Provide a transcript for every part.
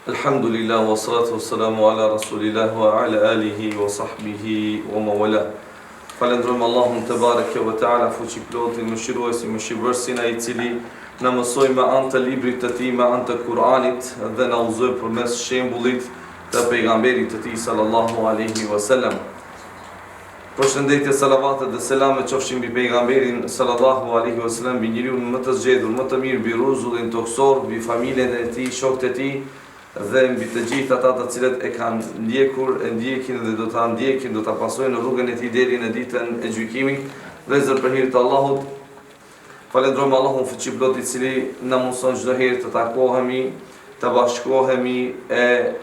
Alhamdulillah, wa salatu wa salamu ala rasulillah wa ala alihi wa sahbihi wa mawala. Falendrojmë Allahun të bareke wa ta'ala, fuqi plotin, mëshiruesi, mëshirëvërsin, ai I cili na mësoi me anë të librit të tij, me anë të Kur'anit dhe na udhëzoi përmes shembullit të pejgamberit të tij sallallahu alaihi wasallam. Përshëndetje, salavatet dhe selamet qofshin mbi pejgamberin sallallahu alaihi wasallam, mbi njeriu më të zgjedhur, më të mirë, mbi rrezullin toksor, mbi familjen e tij, shokët e tij dhe mbi të gjithë ata të cilët e kanë ndjekur, e ndjekin dhe do ta ndjekin, do ta pasojnë në rrugën e tij deri në ditën e gjykimit. Vëllezër, për hir të Allahut, falendrojmë Allahun fuqiplot I cili na mëson çdo herë të takohemi, të bashkohemi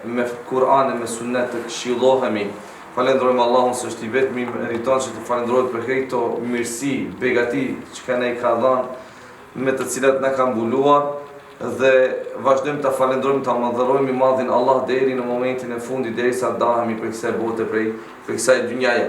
me Kur'an e me Sunnet të këshillohemi. Falendrojmë Allahun se është I vetmi meriton që të falendrohet për këto mirësi, begati që na I ka dhënë, me të cilat na ka mbuluar, dhe vazhdojmë të falendrojmë, të madhërojmë I madhin Allah deri në momentin e fundit, derisa dahemi për kësaj bote, për kësaj dynjaje.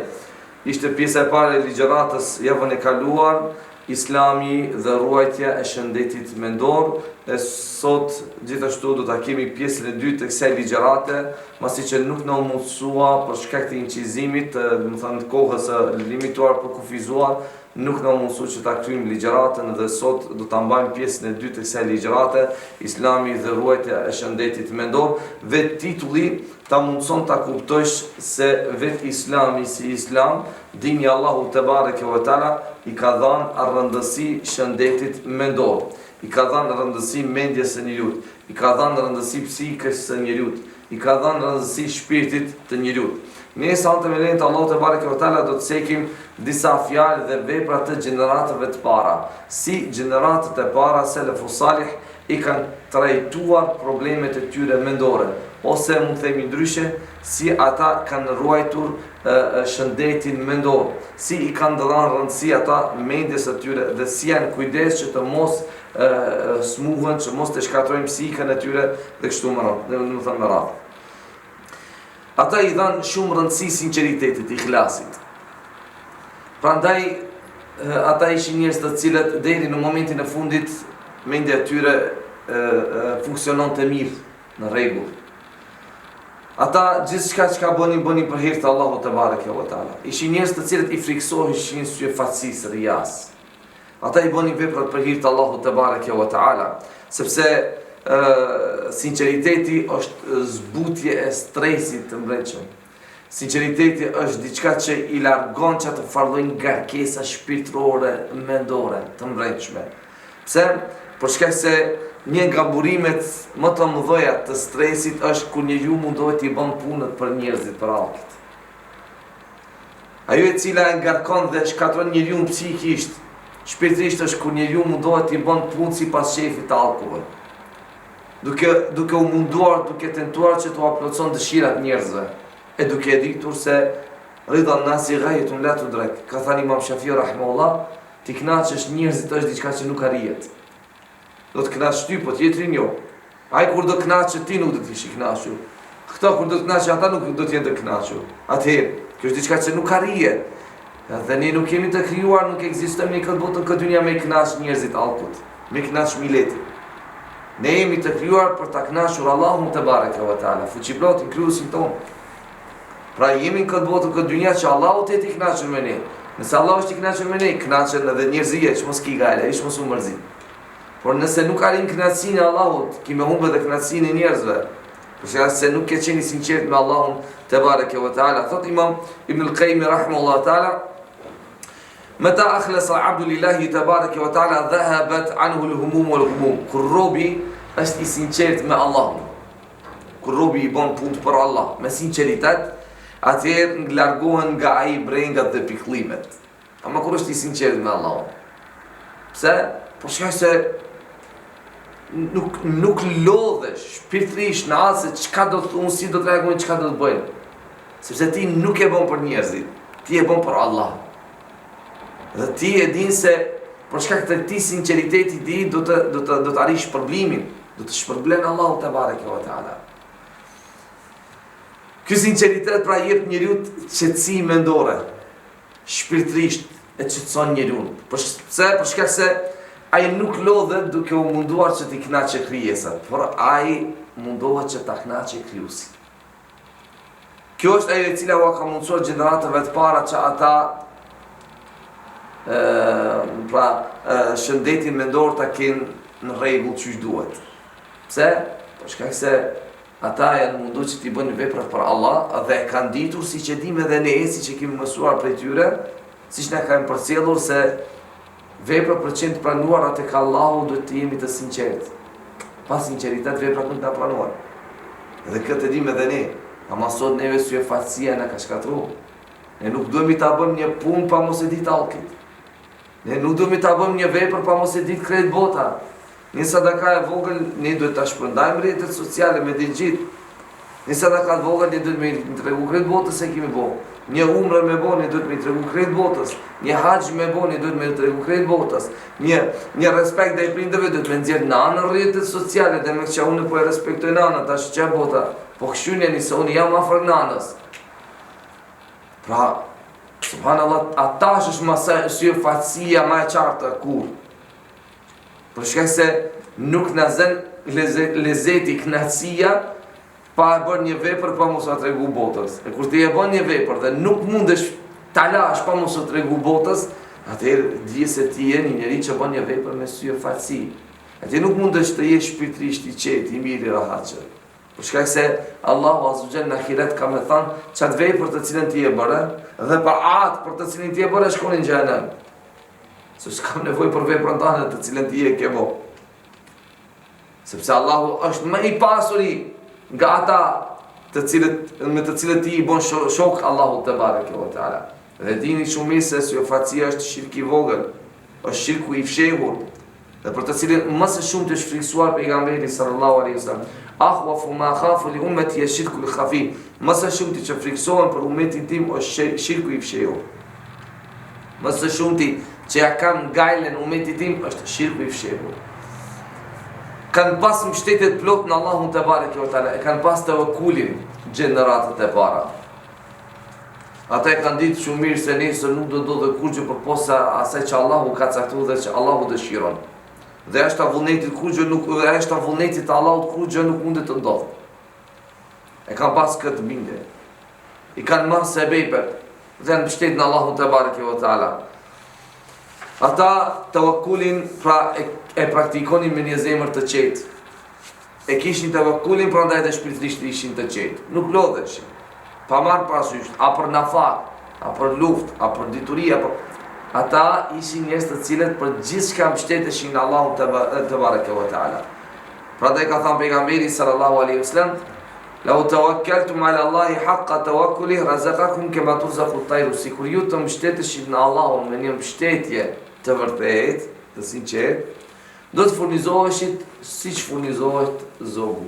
Ishte pjesa e parë e ligjëratës javën e kaluar, Islami dhe ruajtja e shëndetit mendor. Sot gjithashtu do ta kemi pjesën e dytë të kësaj ligjërate, pasi që nuk na u mundsua për shkak të incizimit, domethënë kohës së limituar për kufizuar, nuk na mundsu që ta kryejmë ligjëratën dhe sot do ta mbajmë pjesën e dytë të kësaj ligjërate, Islami dhe ruajtja e shëndetit mendor. Vetë titulli ta mundson ta kuptojsh se vetë Islami si Islam, dini Allahu te bareke ve teala I ka dhënë rëndësi shëndetit mendor, I ka dhënë rëndësi mendjes së njeriut, I ka dhënë rëndësi psikës së njeriut, I ka dhënë rëndësi shpirtit të njeriut. Ne sa të me lejnë të Allahu te bareke ve teala do të cekim disa fjalë dhe vepra të gjeneratëve të para. Si gjeneratët e para selefus salih I kanë trajtuar problemet e tyre mendore, ose mund të themi ndryshe, si ata kanë ruajtur shëndetin mendor, si I kanë dhënë rëndësi ata mendjes së tyre dhe si janë kujdes që të mos smuhen, që mos të shkatrojnë psikën e tyre dhe kështu më radhë. Ata I dhanë shumë rëndësi sinqeritetit, ikhlasit. Prandaj ata ishin njerëz të cilët deri në momentin e fundit mendja e tyre funksionon të mirë, në rregull. Ata gjithçka që bënin për hir të Allahut te bareke ve teala. Ishin njerëz të cilët I friksoheshin syfacisë rias. Ata I bënin veprat për hir të Allahut te bareke ve teala, sepse sinqeriteti është zbutje e stresit të mbrëmshëm. Sinqeriteti është diçka që I largon çato farlloj ngarkesa shpirtërore, mendore të mbrëmshme. Pse? Për shkak se një nga burimet më të mëdha të stresit është kur njeriu mundohet I bën punët për njerëzit, për allët. Ajo e cila e ngarkon dhe shkatron njeriu psikisht, shpirtërisht është kur njeriu mundohet I bën punë sipas shefit të allëve. Duke u munduar, duke tentuar që të plotëson dëshirat njerëzve, e duke e ditur se ridha nasi ghayatun la tudrak. Ka thënë Imam Shafi'i rahimahullah, ti kënaqesh njerëzit është diçka që nuk arrihet. Do të kënaqesh ty, po tjetrin jo. Ai kur do kënaqesh ti nuk do të jesh I kënaqur. Këta kur do të kënaqesh ata nuk do të jenë të kënaqur. Atëherë, kjo është diçka që nuk arrihet. Dhe ne nuk jemi të krijuar, nuk ekzistojmë në këtë botë, këtë dynja me kënaqësh njerëzit allkut, me kënaqësh miletin. Ne jemi të krijuar për ta kënaqur Allahun te bareke ve teala, fuqiplot krijuesin ton. Pra jemi në këtë botë, këtë dynja që Allahu të jetë I kënaqur me ne. Nëse Allahu është I kënaqur me ne, kënaqen edhe njerëzia që mos ki gale, ish mos u mërzin. Por nëse nuk arrin kënaqësinë e Allahut, ki me humbë dhe kënaqësinë e njerëzve. Për shkak se nuk ke qenë I sinqert me Allahun te bareke ve teala. Thot Imam Ibn al-Qayyim rahimahullah taala, meta akhlasa 'abdu lillahi tabaraka wa taala dhahabat anhu al-humum wal-ghumum. Kur robi është I sinqert me Allahun, kur robi I bën punë për Allah me sinqeritet, atëherë largohen nga ai brengat dhe pikëllimet. Ama kur është I sinqert me Allahun. Pse? Për shkak se nuk lodhesh shpirtërisht në atë se çka do të thonë, si do të reagojnë, çka do të bëjnë. Sepse ti nuk e bën për njerëzit, ti e bën për Allah. Dhe ti e din se për shkak të këtij sinqeriteti ti do të arrish shpërblimin, do të shpërblen Allahu te bareke ve teala. Ky sinqeritet pra jep njeriu qetësi mendore, shpirtërisht e qetëson njeriu. Pse? Për shkak se ai nuk lodhet duke u munduar që t'i kënaqë krijesat, por ai mundohet që ta kënaqë krijuesin. Kjo është ajo e cila u ka mundsuar gjeneratave të para që ata shëndetin mendor ta kenë në rregull çish duhet. Pse? Për shkak se ata janë munduar që t'i bëjnë veprat për Allah dhe e kanë ditur siç e dimë edhe ne, siç e kemi mësuar prej tyre, siç na kanë përcjellur se vepra për qenë të pranuara tek Allahu duhet të jemi të sinqertë. Pa sinqeritet veprat nuk na pranuar. Dhe këtë e dimë edhe ne. Ama sot neve sy e fatësia na ka shkatruar. Ne nuk duhemi ta bëjmë një punë pa mos e ditë Allkit. Ne nuk duhemi ta bëjmë një vepër pa mos e ditë krejt bota. Një sadaka e vogël ne duhet ta shpërndajmë rrjetet sociale me digjit. Një sadaka e vogël ne duhet me tregu krejt botës se kemi bë. Një umre me bë ne duhet me tregu krejt botës. Një haxh me bë ne duhet me tregu krejt botës. Një respekt ndaj prindërve duhet me nxjerr në anë rrjetet sociale dhe me që unë po e respektoj nanën tash ç'a bota. Po këshynë se unë jam afër nanës. Pra, subhanallah, atash është masë fatësia ma e qartë kur. Për shkak se nuk na zën lezeti kënaqësia pa e bërë një vepër pa mos a tregu botës. E kur ti e bën një vepër dhe nuk mundesh ta lash pa mos u tregu botës, atëherë dije se ti je një njeri që bën një vepër me sy fatësi. Atë nuk mundesh të jesh shpirtërisht i qetë, i mirë, i rahatshëm. Për shkak se Allahu Azza wa Jalla në ahiret ka më thënë çat vepër të cilën ti e bëre dhe për atë për të cilën ti e bëre shkon në xhenem. Se s'kam nevojë për veprën tënde të cilën ti e ke bë. Sepse Allahu është më i pasuri nga ata me të cilët ti i bën shok Allahu te bareke ve teala. Dhe dini shumë mirë se fatësia është shirku i vogël, është shirku i fshehur. Dhe për të cilin më së shumti është friksuar pejgamberi sallallahu alaihi wasallam. Akhwafu ma khafu li ummati ash-shirku al-khafi. Më së shumti që friksohen për ummetin tim është shirku i fshehur. Më së shumti që ja kanë gajlen ummetit tim është shirku i fshehur. Kanë pas mbështetje plot në Allahun te bareke ve teala, e kanë pas tawakkulin gjeneratët e para. Ata e kanë ditë shumë mirë se nesër nuk do ndodhë kurrë përposa asaj që Allahu ka caktuar dhe që Allahu dëshiron. Dhe është vullnetit kurrë nuk është vullnetit të Allahut kurrë nuk mundet të ndodhë. E kanë pas këtë bindje. I kanë marrë sebepet dhe në mbështet në Allahun te bareke ve teala. Ata tawakkulin pra e praktikonin me një zemër të qetë. E kishin tawakkulin prandaj edhe shpirtërisht ishin të qetë. Nuk lodheshin. Pa marrë parasysh, a për nafak, a për luft, a për dituri, ata ishin njerëz të cilët për gjithçka mbështeteshin në Allahun te bareke ve teala. Prandaj ka thënë pejgamberi sallallahu alaihi wasallam, "Law tawakkaltum ala Allahi haqqa tawakkuli razaqakum kama turzaqu at-tayru." Sikur ju të mbështeteshit në Allahun me një mbështetje të vërtetë, të sinqertë, do të furnizoheshit siç furnizohet zogu.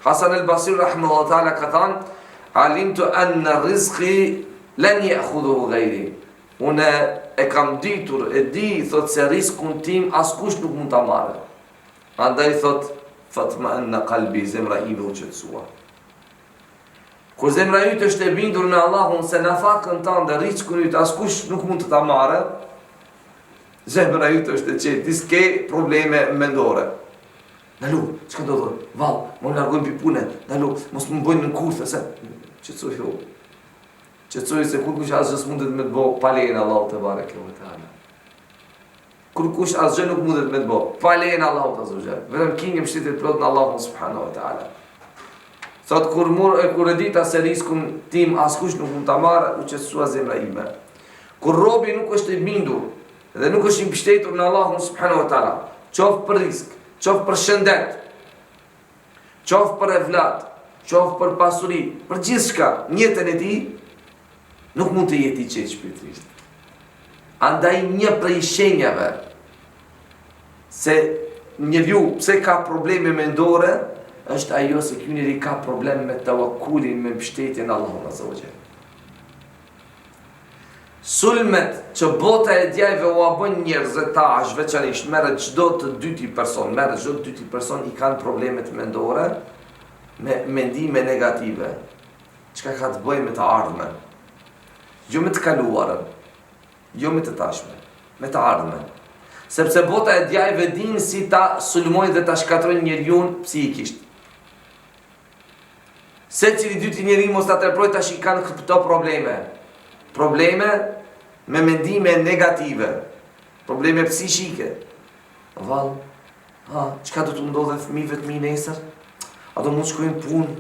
Hasan al-Basri rahimahullahu taala ka thënë, "Alimtu anna rizqi lan ya'khudhuhu ghayri." Unë e kam ditur, e di, thot se riskun tim askush nuk mund ta marrë. Andaj thot, fatma'anna qalbi, zemra ime u qetësua. Kur zemra yt është e bindur në Allahun se nafakën tënde, riskun yt askush nuk mund të ta marrë, zemra yt është e qetë, ti s'ke probleme mendore. Dalu, çka do të thotë? Vall, më largojmë pi punë. Dalu, mos më bëjnë në kurthë se qetësoj fillon. Qetësoj se kur kush asgjë mundet me të bëj pa lejen Allahu te bareke ve teala. Kur kush asgjë nuk mundet me të bëj pa lejen Allahu te azza. Vetëm kinje mbështetje plot në Allahun subhanahu wa taala. Thot kur e dita se riskun tim askush nuk mund ta marrë, u qetësua zemra ime. Kur robi nuk është i bindur dhe nuk është i mbështetur në Allahun subhanahu wa taala, qoftë për risk, qoftë për shëndet, qoftë për evlat, qoftë për pasuri, për gjithçka, në jetën e tij nuk mund të jetë i qetë shpirtërisht. Andaj një prej shenjave se njeriu pse ka probleme mendore është ajo se ky njeri ka problem me tawakkulin, me mbështetjen në Allahun azza wa jalla. Sulmet që bota e djajve u bën njerëzve tash veçanërisht merret çdo të dyti person i kanë problemet mendore me mendime negative. Çka ka të bëjë me të ardhmen? Jo me të kaluarën, jo me të tashmen, me të ardhmen. Sepse bota e djajve din si ta sulmojnë dhe ta shkatrojnë njeriun psikisht. Se cili dyti njeri mos ta tërproj ta shikan këto probleme. Probleme me mendime negative. Probleme psishike. Val, qka do të ndodhe fëmijëve të mi nesër? A do mund shkojnë punë?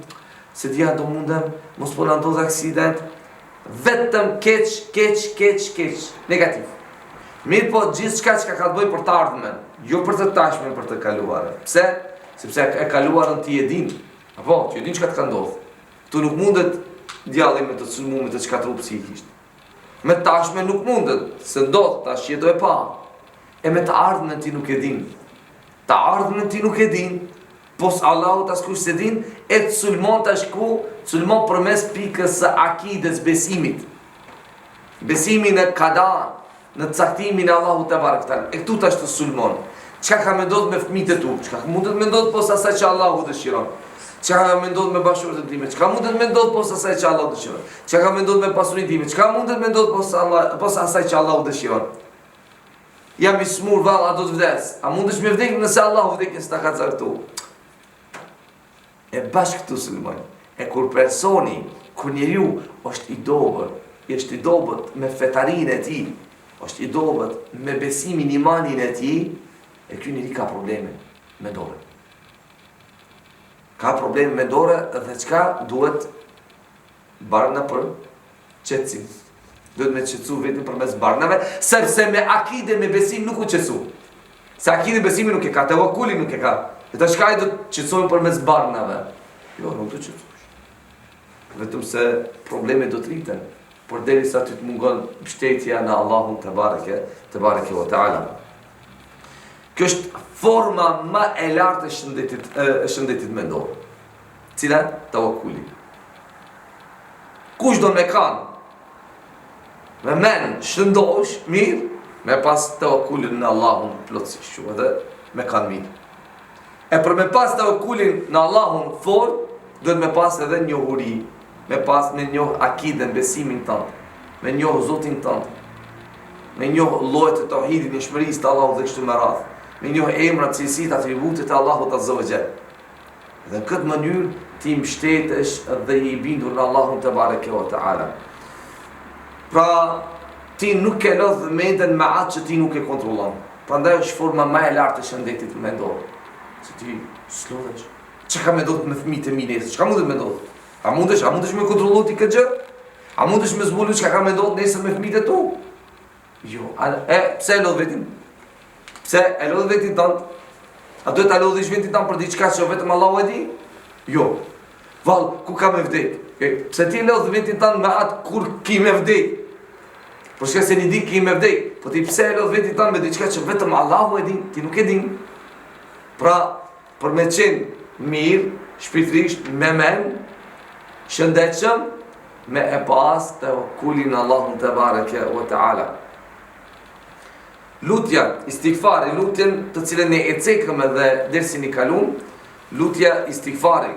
Se dja do mundem, mos po në ndodhe aksident? Vetëm keq. Negativ. Mirë po gjithë qka që ka të bëj për të ardhmen, jo për të tashmen, për të kaluarën. Pse? Sepse e kaluarën ti e din. Apo, ti e din qka të ka ndodhë. Tu nuk mundet djalli me të sulmu, me të shkatru psikisht. Me tashmen nuk mundet, se ndodhë, tash që do e pa. E me të ardhmen ti nuk e din. Të ardhmen ti nuk e din, pos Allahu të askush se din, e të sulmon të shku, sulmon përmes pikës së akides besimit. Besimin e kadan, në caktimin e Allahu te barektan. E këtu tash të sulmon. Çka ka me ndodhur me fëmijët e tu? Çka mundet me ndodhur posa asaj që Allahu dëshiron? Çka ka me ndodhur me bashkëshortën time? Çka mundet me ndodhur posa asaj që Allahu dëshiron? Çka ka me ndodhur me pasurinë time? Çka mundet me ndodhur posa asaj që Allahu dëshiron? Jam i smur valla, do të vdes. A mundesh me vdekje nëse Allahu vdekjen s'ta ka caktu? E bashkë këtu sulmon. E kur personi, kur njeriu është i dobët me fetarinë e tij, është i dobët me besimin imanin e tij, e ky njeri ka probleme me dorë. Ka probleme me dorë dhe çka duhet barna për qetësim. Duhet me qetësu vetëm përmes barnave, sepse me akide, me besim nuk u qetësu. Se akide besimi nuk e ka, tevakkuli nuk e ka. E ta shka i do të qetësojnë përmes barnave. Jo, nuk do të qetësosh. Vetëm se probleme do të rriten. Por deri sa ty të mungon mbështetja në Allahun te bareke ve taala. Kjo është forma më e lartë e shëndetit mendor. Cila? Tawakkuli. Kush do me kanë? Me men shëndosh mirë, me pas tawakkulin në Allahun plotësisht, edhe me kanë mirë. E për me pas tawakkulin në Allahun fort, duhet me pas edhe njohuri. Me pas me njoh akiden, besimin tënd, me njoh Zotin tënd, me njoh llojet e tauhidit, njohurinë të Allahut dhe kështu me radhë, me njoh emrat, cilësitë, atributet e Allahut azza wa jall. Dhe në këtë mënyrë ti mbështetesh dhe i bindur në Allahun te bareke ve taala. Pra ti nuk ke lodh mendën me atë që ti nuk e kontrollon. Prandaj është forma më e lartë e shëndetit mendor. Se ti s'lodhesh. Çka më do të me fëmijët e mi nesër? Çka mund të më ndodh? A mundesh me kontrollu ti këtë gjë? A mundesh me zbulu çka ka me ndodh nesër me fëmijët e tu? Jo. Pse e lodh vetin? Pse e lodh vetin tënd? A duhet ta lodhish vetin tënd për diçka që vetëm Allahu e di? Jo. Vall, ku ka me vdek? Pse ti lodh vetin tënd me atë kur ki me vdek? Po shka se një di ki me vdek. Po ti pse e lodh vetin tënd me diçka që vetëm Allahu e di? Ti nuk e din. Pra, për me qenë mirë, shpirtërisht, me men, shëndetshëm, me e pas të kulin Allahun te bareke ve taala. Lutja, istighfari, lutjen të cilën ne e cekëm edhe dersin i kalum, lutja istighfari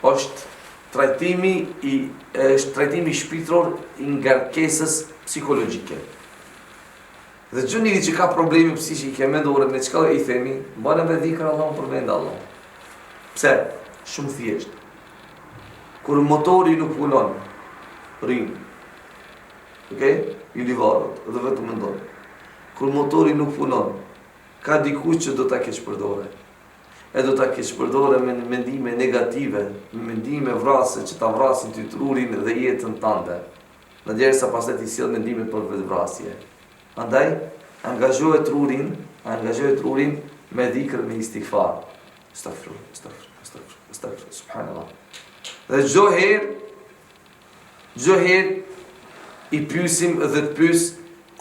është trajtimi i shpirtëror i ngarkesës psikologjike. Dhe çdo njeri që ka probleme psiqike mendore me çka i themi, bëna me dhikr Allahun për vend Allah. Pse? Shumë thjesht. Kur motori nuk punon, rrin. Okej? I livarot, dhe vetëm mendon. Kur motori nuk punon, ka dikush që do ta keq përdore. E do ta keq përdore me mendime negative, me mendime vrasë që ta vrasin ty trurin dhe jetën tënde. Ndërsa pastaj ti sjell mendime për vetvrasje. Andaj angazhoje trurin me dhikr, me istighfar. Astaghfirullah, subhanallah. Dhe çdo herë i pyesim dhe të pyes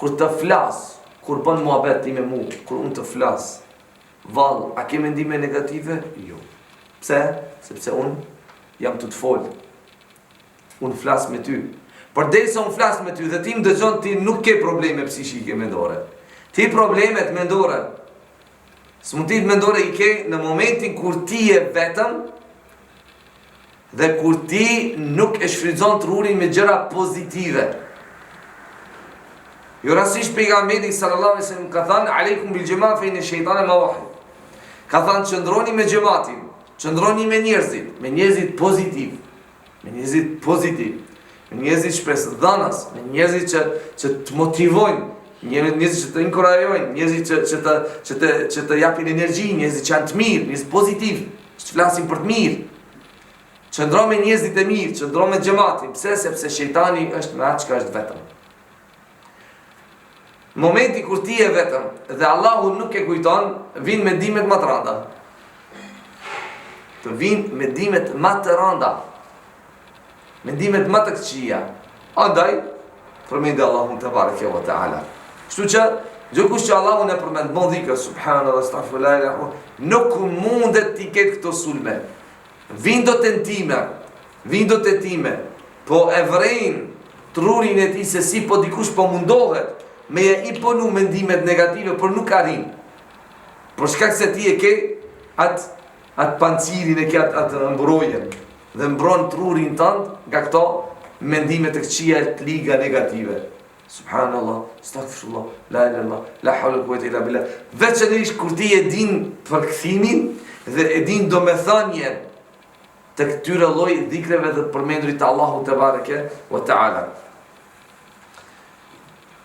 kur të flas, kur bën muhabet ti me mua, kur unë të flas. Vall, a ke mendime negative? Jo. Pse? Sepse unë jam të fol. Unë flas me ty. Përderisa unë flas me ty dhe ti më dëgjon, ti nuk ke probleme psiqike mendore. Ti problemet mendore. Smundit mendore i ke në momentin kur ti je vetëm dhe kur ti nuk e shfrytëzon trurin me gjëra pozitive. Jo rastisht pejgamberi sallallahu alaihi wasallam ka thënë aleikum bil jamaa fa inna shaytana mawahid. Ka thënë qëndroni me xhamatin, qëndroni me njerëzit pozitiv, me njerëzit shpresëdhënës, me njerëzit që të motivojnë, njerëzit që të inkurajojnë, njerëzit që të japin energji, njerëzit që janë të mirë, njerëzit pozitiv, që të flasin për të mirë. Qëndro me njerëzit e mirë, qëndro me xhamatin. Pse? Sepse shejtani është me atë që është vetëm. Momenti kur ti je vetëm dhe Allahu nuk e kujton, vin me dimet më të rënda. Të vin me dimet më të rënda. Me dimet më të këqija. Andaj, përmendë Allahun te bareke ve teala. Kështu që gjëkush që Allahun e përmend bon dhikr, subhanallahu astaghfirullah, nuk mundet ti ketë këto sulme. Vindo të time, po e vrejnë trurin e ti se si po dikush po mundohet me e i ponu mendimet negative, por nuk arrin. Por shkak se ti e ke atë pancirin e ke atë mbrojen dhe mbron trurin tënd nga këto mendimet të këqija të liga negative. Subhanallah, astaghfirullah, la ilaha illallah, la hawla wala quwwata illa billah. Veçanërisht kur ti e din përkthimin dhe e din domethënien të këtyre lloj dhikreve dhe përmendurit të Allahut te bareke ve teala.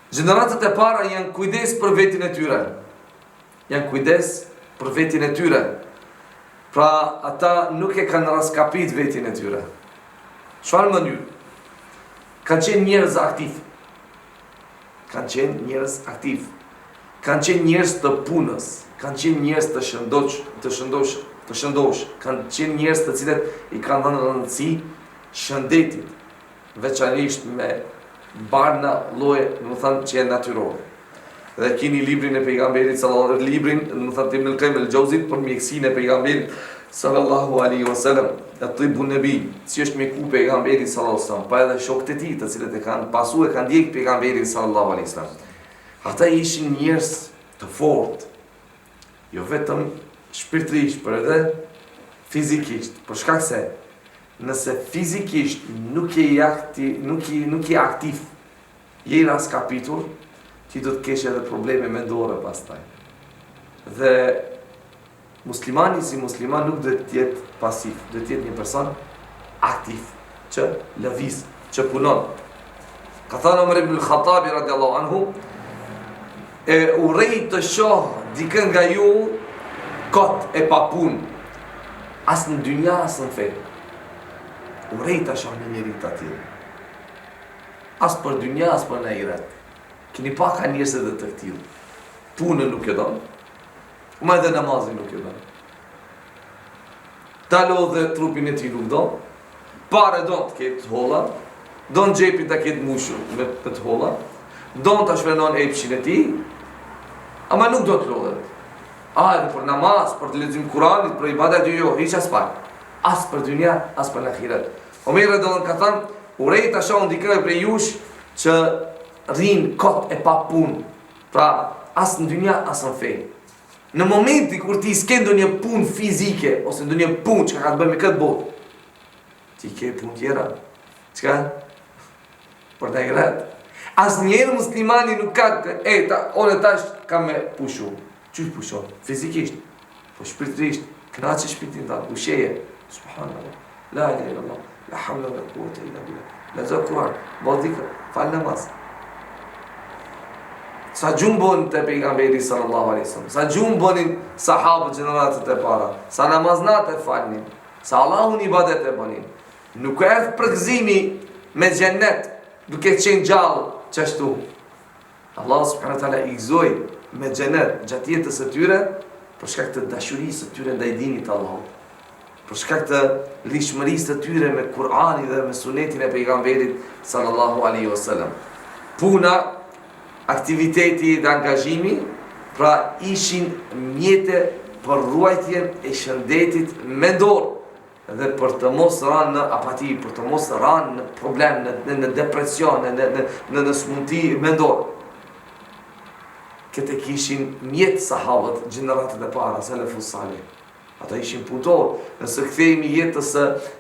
Gjeneratët e para janë kujdes për vetin e tyre. Pra ata nuk e kanë raskapit vetin e tyre. Çfarë mënyrë? Kanë qenë njerëz aktiv. Kanë qenë njerëz të punës, kanë qenë njerëz të shëndosh, kanë qenë njerëz të cilët i kanë dhënë rëndësi shëndetit, veçanërisht me barna lloje, do të thënë që janë natyrore. Dhe keni librin e pejgamberit sallallahu alaihi wasallam, do të thënë Ibn al-Qayyim al-Jauzit për mjekësinë e pejgamberit sallallahu alaihi wasallam, at-tibbun nabi, si është mjeku pejgamberit sallallahu alaihi wasallam, pa edhe shokët e tij, të cilët e kanë pasur e kanë ndjek pejgamberin sallallahu alaihi wasallam. Ata ishin njerëz të fortë, jo vetëm shpirtërisht, por edhe fizikisht, për shkak se nëse fizikisht nuk je aktiv, je raskapitur, ti do të kesh edhe probleme mendore pastaj. Dhe muslimani si musliman nuk duhet të jetë pasiv, duhet të jetë një person aktiv, që lëviz, që punon. Ka thënë Umar ibn al-Khattabi radiallahu anhu, e urrej të shoh dikën nga ju kot e pa punë, as në dynja, as në fe. Urrej të shoh në njëri të tillë. As për dynja, as për në ahiret. Keni pa ka njerëz edhe të tillë. Punën nuk e don, ma edhe namazin nuk e don. Ta lodhe trupin e tij nuk don, pare don të ketë holla, don xhepin të ketë mushur me të holla, don të shpenon epshin e tij, ama nuk do të lodhet. Edhe për namaz, për të lexim Kuranit, për ibadet jo, hiç as pak. As për dynja, as për ahiret. Omer radhiyallahu anhu ka thënë, urej ta shoh dikë prej jush që rrin kot e pa punë. Pra, as në dynja, as në fe. Në momenti kur ti s'ke ndonjë punë fizike ose ndonjë punë që ka të bëjë me këtë botë, ti ke punë tjera. Çka? Për të ahiret. Asnjëherë muslimani nuk ka ore tash kam me pushu. Çu pushon? Fizikisht, po shpirtërisht, kënaqë shpirtin ta usheje. Subhanallah. La ilaha illallah. La hawla wala quwwata illa billah. La zakruar, bodhika, fal namaz. Sa gjumbon të pejgamberi sallallahu alaihi wasallam, sa gjumbonin sahabët gjeneratët e para, sa namaznat e falnin, sa Allahun ibadet e bënin. Nuk erdh përgëzimi me xhennet, duke qenë gjallë qashtu. Allah subhanahu wa taala i gëzoi me xhennet gjatë jetës së tyre për shkak të dashurisë së tyre ndaj dinit të Allahut. Për shkak të lishmërisë të tyre me Kur'anin dhe me sunetin e pejgamberit sallallahu alaihi wasallam. Puna, aktiviteti dhe angazhimi, pra ishin mjete për ruajtjen e shëndetit mendor dhe për të mos rënë në apati, për të mos rënë në problem, në depresion, në smundti mendor. Këtë kishin mjetë sahabët, gjeneratët e para, selefus salih. Ata ishin punëtor. Nëse kthehemi jetës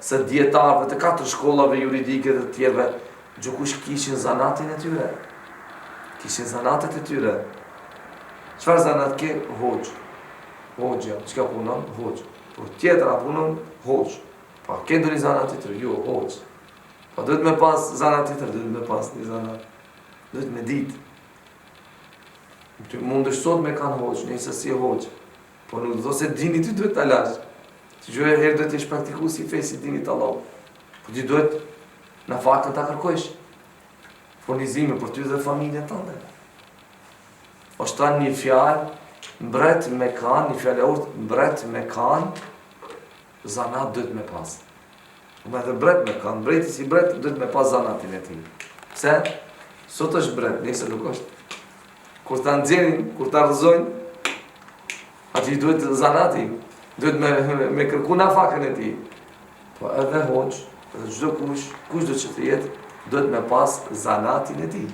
së dietarëve të 4 shkollave juridike të tjerëve, gjukush kishin zanatin e tyre. Kishin zanatet e tyre. Çfarë zanat ke? Hoxh. Hoxha, çka punon? Hoxh. Por tjetra punon? Hoxh. Pa ke ndonjë zanat tjetër? Jo, hoxh. Pa duhet me pas zanat tjetër, duhet me pas një zanat. Duhet me ditë. Ty mund është sot me kanë hoxh, nëse si hoxh. Po nuk do se dini ty duhet ta lash. Ti gjë herë duhet të praktikosh si fe si dini të Allah. Po ti duhet në fakën ta kërkosh. Furnizime për ty dhe familjen tënde. Është tani një fjalë, mbret me kanë, një fjalë urtë, mbret me kanë, zanat duhet me pas. Me dhe mbret me kanë, mbreti si mbret duhet me pas zanatin e tij. Pse? Sot është mbret, nëse nuk është. Kur ta nxjerrin, kur ta rrëzojnë, aty duhet zanati, duhet me kërku në fakën e tij. Po edhe hoxh, edhe çdo kush do të jetë, duhet me pas zanatin e tij.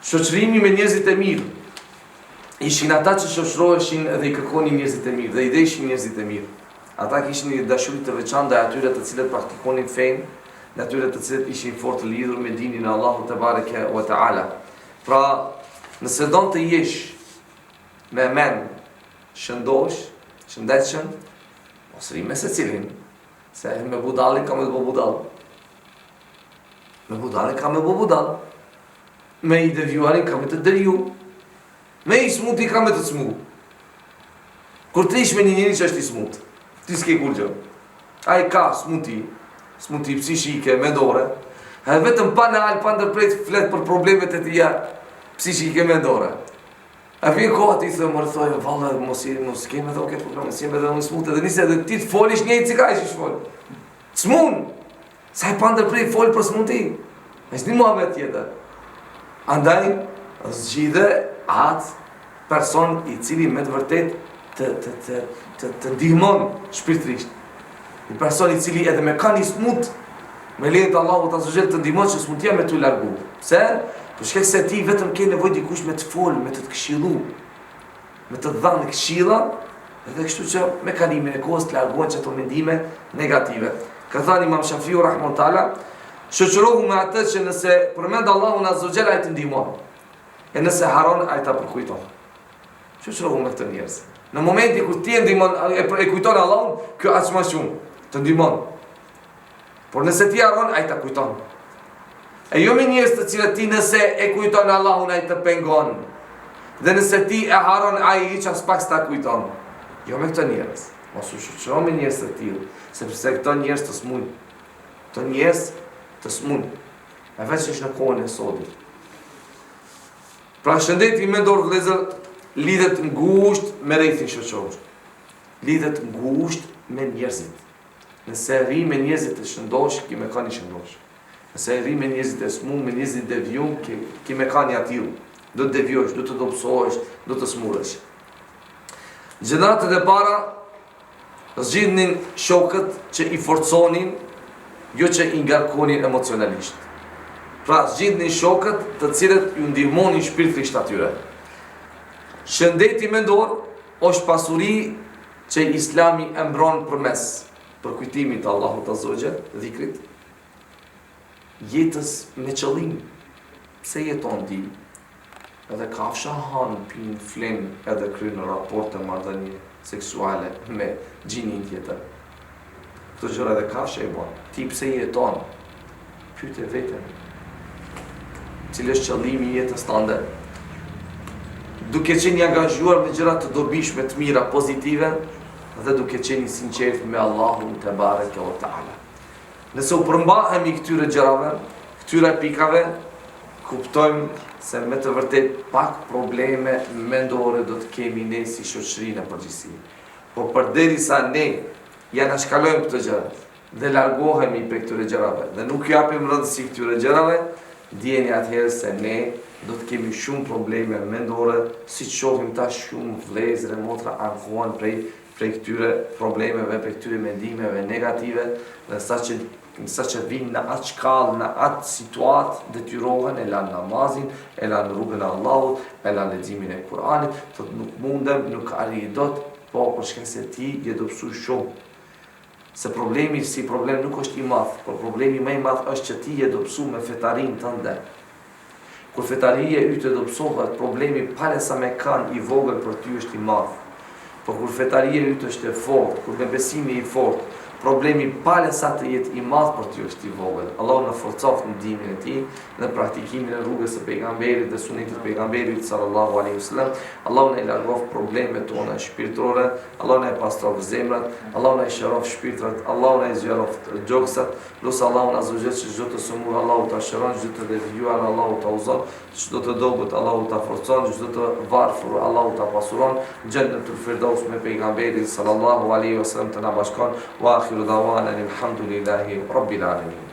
Shoqërimi me njerëzit e mirë. Ishin ata që shoqëroheshin dhe i kërkonin njerëzit e mirë, dhe i deshin njerëzit e mirë. Ata kishin një dashuri të veçantë ndaj atyre të cilët praktikonin fenë, dhe atyre të cilët ishin fort të lidhur me dinin e Allahut te bareke ve teala. Pra, nëse don të jesh me men shëndosh, shëndetshëm, mos rri me secilin, se me budallin ka me bo budall. Me budallin ka me bo budall. Me i devjuarin ka me të devju. Me i smuti ka me të smut. Kur të ish me një njëri që është i smut, ti s'ke kur gjë. A i ka smuti psishike, mendore, e vetëm pa në alë, pa ndërprejt flet për problemet e tija psishike, mendore. A vjen koha ti thë më rëthoj, valla, mos keme dhe oke problem, mos keme dhe unë smut, edhe nise edhe ti të folish një i cika ish ish fol. Smun! Sa i pa ndërprejt fol për smuti. E shni muhabet tjetër. Andaj, zgjidhe atë person i cili me të vërtet të ndihmon shpirtrisht. Një person i cili edhe me ka një smut, me lejen të Allahut azza xhel të ndihmon që smutia me t'u largu. Pse? Për shkak se ti vetëm ke nevojë dikush me të fol, me të këshillu, me të dhënë këshilla, edhe kështu që me kalimin e kohës të largohen çato mendime negative. Ka thënë Imam Shafiu rahimahullah, shoqërohu me atë që nëse përmend Allahun azza xhel ai të ndihmon. E nëse haron ai ta përkujton. Shoqërohu me këtë njerëz. Në momentin kur ti e ndihmon e kujton Allahun, kjo aq më shumë të ndihmon. Por nëse ti haron ai ta kujton. E jo me njerëz të cilët ti nëse e kujton Allahun ai të pengon. Dhe nëse ti e haron ai hiç as pak s'ta kujton. Jo me këtë njerëz. Mos u shoqëro me njerëz të tillë, sepse këto njerëz të smuj. Këto njerëz të smuj. E veç është në kohën e sotit. Pra shëndeti mendor vëllezër lidhet ngushtë me rrethin shoqëror. Lidhet ngushtë me njerëzit. Nëse rri me njerëzit të shëndosh, ki me ka një shëndosh. Nëse rri me njerëzit e smu, me njerëzit e devjum, ki me ka një atil. Do të devjosh, do të dobësohesh, do të smurësh. Gjeneratët e para zgjidhnin shokët që i forconin, jo që i ngarkonin emocionalisht. Pra zgjidhnin shokët të cilët ju ndihmonin shpirtrisht atyre. Shëndeti mendor është pasuri që Islami e mbron përmes përkujtimit të Allahut azza wa xal, dhikrit, jetës me qëllim. Pse jeton ti? Edhe kafsha han, pin, flen, edhe kryen raporte marrëdhënie seksuale me gjinin tjetër. Këto gjëra edhe kafsha i bën. Ti pse jeton? Pyete veten. Cili është qëllimi i jetës tënde? Duke qenë i angazhuar me gjëra të dobishme, të mira, pozitive, dhe duke qenë i sinqert me Allahun te bareke ve teala. Nëse u përmbahemi këtyre gjërave, këtyre pikave, kuptojmë se me të vërtet pak probleme mendore do të kemi ne si shoqëri në përgjithësi. Por përderisa ne ja na shkalojmë këto gjëra dhe largohemi prej këtyre gjërave dhe nuk japim rëndësi këtyre gjërave, dijeni atëherë se ne do të kemi shumë probleme mendore, si që shohim tash shumë vëllezër e motra ankohen prej këtyre problemeve, prej këtyre mendimeve negative, dhe sa që vinë në atë shkallë, në atë situatë, detyrohen, e lanë namazin, e lanë rrugën e Allahut, e lanë leximin e Kuranit, thotë nuk mundem, nuk arri dot, po për shkak se ti je dobësuar shumë. Se problemi si problem nuk është i madh, por problemi më i madh është që ti je dobësu me fetarinë tënde. Kur fetaria yte dobësohet, problemi pale sa me kanë i vogël për ty është i madh. Por kur fetaria yte është e fortë, kur me besimi i fortë, problemi pale sa të jetë i madh për ty është i vogël. Allahu na forcoft në ndihmën e tij, në praktikimin e rrugës së pejgamberit dhe sunetit të pejgamberit sallallahu alaihi wasallam. Allahu na largoft problemet tona shpirtërore, Allahu na pastroft zemrat, Allahu na shëroft shpirtrat, Allahu na zgjeroft gjoksat. Lutë Allahu azza wa jalla që çdo të sëmur Allahu ta shëron, çdo të devijuar Allahu ta uzon, çdo të dobët Allahu ta forcon, çdo të varfër Allahu ta pasuron. Jannatul Firdaus me pejgamberin sallallahu alaihi wasallam të na bashkon. Wa akhiru da'wana alhamdulillahi rabbil alamin.